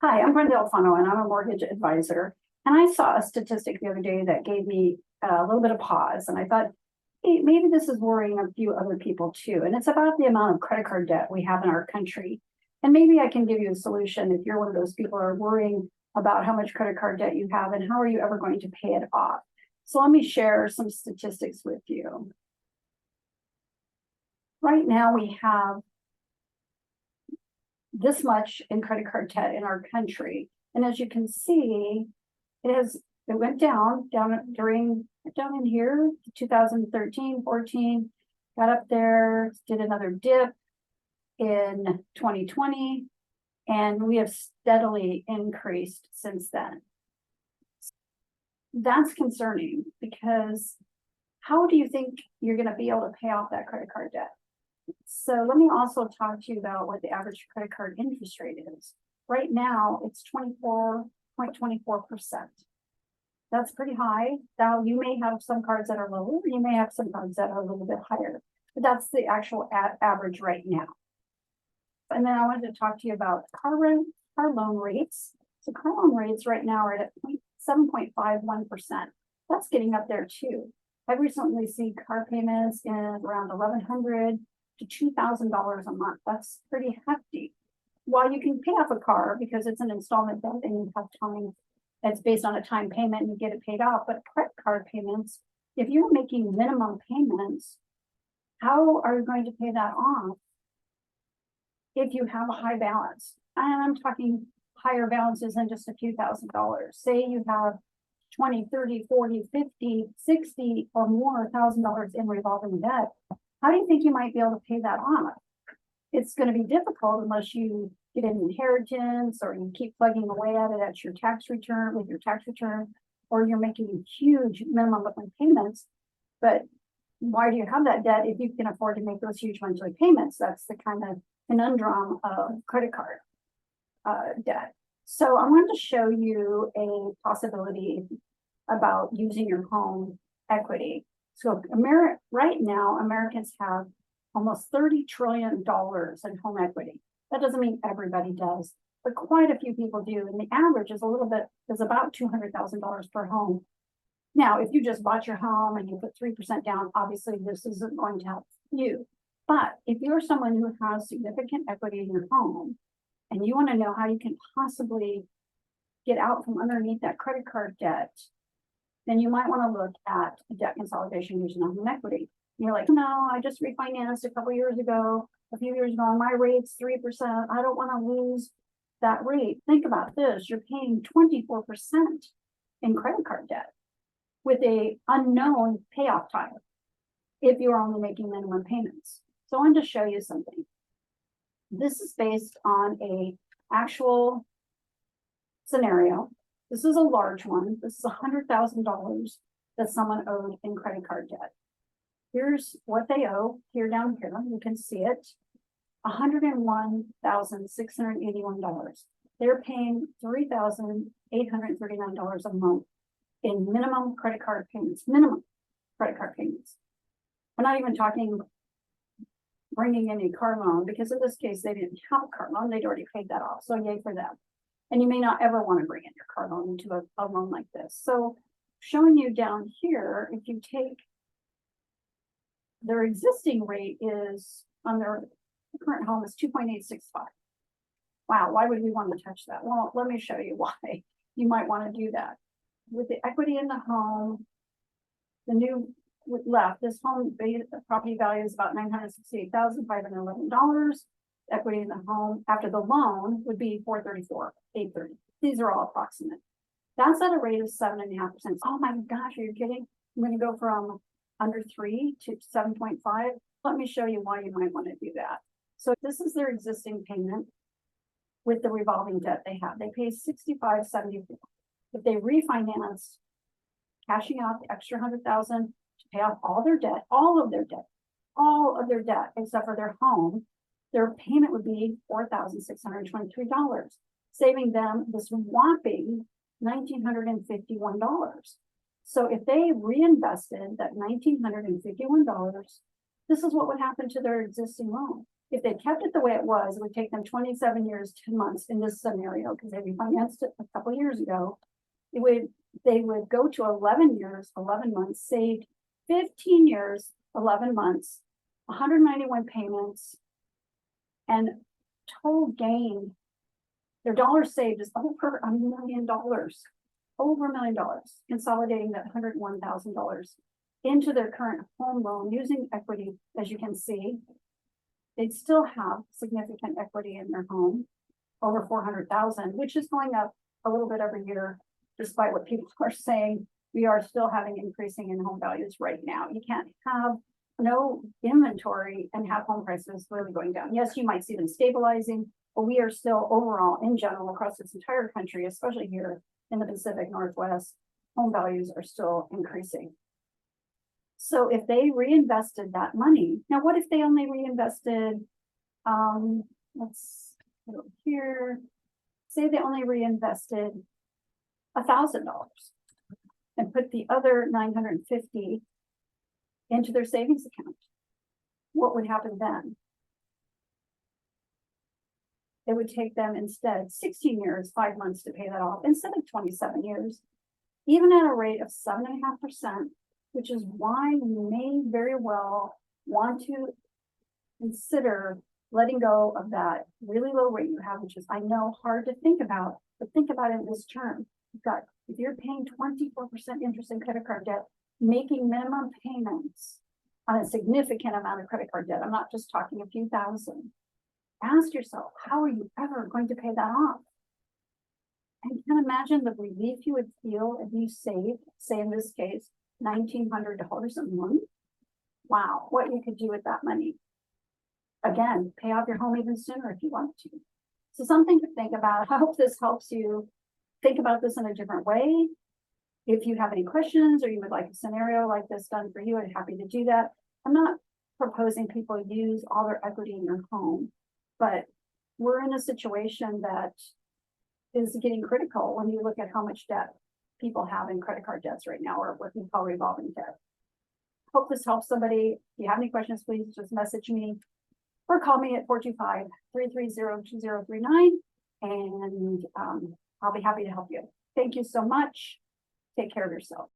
Hi, I'm Brenda Alfano, and I'm a mortgage advisor. And I saw a statistic the other day that gave me a little bit of pause. And I thought, hey, maybe this is worrying a few other people too. And it's about the amount of credit card debt we have in our country. And maybe I can give you a solution if you're one of those people who are worrying about how much credit card debt you have and how are you ever going to pay it off. So let me share some statistics with you. Right now, we have this much in credit card debt in our country. And as you can see, it went down in here, 2013, 14, got up there, did another dip in 2020, and we have steadily increased since then. That's concerning because how do you think you're going to be able to pay off that credit card debt? So let me also talk to you about what the average credit card interest rate is. Right now, it's 24.24%. That's pretty high. Now, you may have some cards that are lower, you may have some cards that are a little bit higher, but that's the actual average right now. And then I wanted to talk to you about car loan rates. So car loan rates right now are at 7.51%. That's getting up there too. I recently seen car payments in around $1,100 to $2,000 a month. That's pretty hefty. While you can pay off a car because it's an installment debt and you have time, it's based on a time payment and you get it paid off. But credit card payments, if you're making minimum payments, how are you going to pay that off if you have a high balance? And I'm talking higher balances than just a few $1,000s. Say you have 20, 30, 40, 50, 60 or more $1,000 in revolving debt. How do you think you might be able to pay that off? It's going to be difficult unless you get an inheritance or you keep plugging away at it at your tax return with your tax return, or you're making huge minimum monthly payments. But why do you have that debt if you can afford to make those huge monthly payments? That's the kind of conundrum of credit card debt. So I wanted to show you a possibility about using your home equity. So right now, Americans have almost $30 trillion in home equity. That doesn't mean everybody does, but quite a few people do. And the average is about $200,000 per home. Now, if you just bought your home and you put 3% down, obviously this isn't going to help you. But if you're someone who has significant equity in your home and you want to know how you can possibly get out from underneath that credit card debt, then you might want to look at debt consolidation using home equity. You're like, no, I just refinanced a few years ago, and my rate's 3%. I don't want to lose that rate. Think about this. You're paying 24% in credit card debt with a unknown payoff time if you're only making minimum payments. So I wanted to show you something. This is based on a actual scenario. This is a large one. This is $100,000 that someone owed in credit card debt. Here's what they owe here down here. You can see it. $101,681. They're paying $3,839 a month in minimum credit card payments. Minimum credit card payments. We're not even talking bringing in a car loan, because in this case, they didn't have a car loan. They'd already paid that off. So yay for them. And you may not ever want to bring in your car loan into a loan like this. So showing you down here, if you take their existing rate is on their current home is 2.865. Wow, why would we want to touch that? Well, let me show you why you might want to do that. With the equity in the home, the new left, this home property value is about $968,511. Equity in the home after the loan would be $434,830. These are all approximate. That's at a rate of 7.5%. Oh my gosh, are you kidding? I'm going to go from under 3 to 7.5. Let me show you why you might want to do that. So this is their existing payment with the revolving debt they have. They pay $65.74. If they refinance, cashing out the extra $100,000 to pay off all their debt, all of their debt except for their home, their payment would be $4,623, saving them this whopping $1,951. So if they reinvested that $1,951, this is what would happen to their existing loan. If they kept it the way it was, it would take them 27 years, 2 months in this scenario, because they refinanced it a couple of years ago. They would go to 11 years, 11 months, saved 15 years, 11 months, 191 payments, and total gain. Their dollars saved is over $1 million, over $1 million, consolidating that $101,000 into their current home loan using equity. As you can see, they'd still have significant equity in their home, over 400,000, which is going up a little bit every year, despite what people are saying. We are still having increasing in home values right now. You can't have no inventory and have home prices really going down. Yes, you might see them stabilizing, but we are still overall in general across this entire country, especially here in the Pacific Northwest, home values are still increasing. So if they reinvested that money, now what if they only reinvested, let's go here, say they only reinvested $1,000 and put the other 950 into their savings account? What would happen then? It would take them instead 16 years, 5 months to pay that off instead of 27 years, even at a rate of 7.5%, which is why you may very well want to consider letting go of that really low rate you have, which is, I know, hard to think about, but think about it in this term. You've got, if you're paying 24% interest in credit card debt, making minimum payments on a significant amount of credit card debt, I'm not just talking a few thousand. Ask yourself, how are you ever going to pay that off? And you can imagine the relief you would feel if you saved, say in this case, $1,900 a month. Wow, what you could do with that money. Again, pay off your home even sooner if you want to. So something to think about. I hope this helps you think about this in a different way. If you have any questions or you would like a scenario like this done for you, I'm happy to do that. I'm not proposing people use all their equity in their home, but we're in a situation that is getting critical when you look at how much debt people have in credit card debts right now, or what we call revolving debt. Hope this helps somebody. If you have any questions, please just message me or call me at 425-330-2039, and I'll be happy to help you. Thank you so much. Take care of yourself.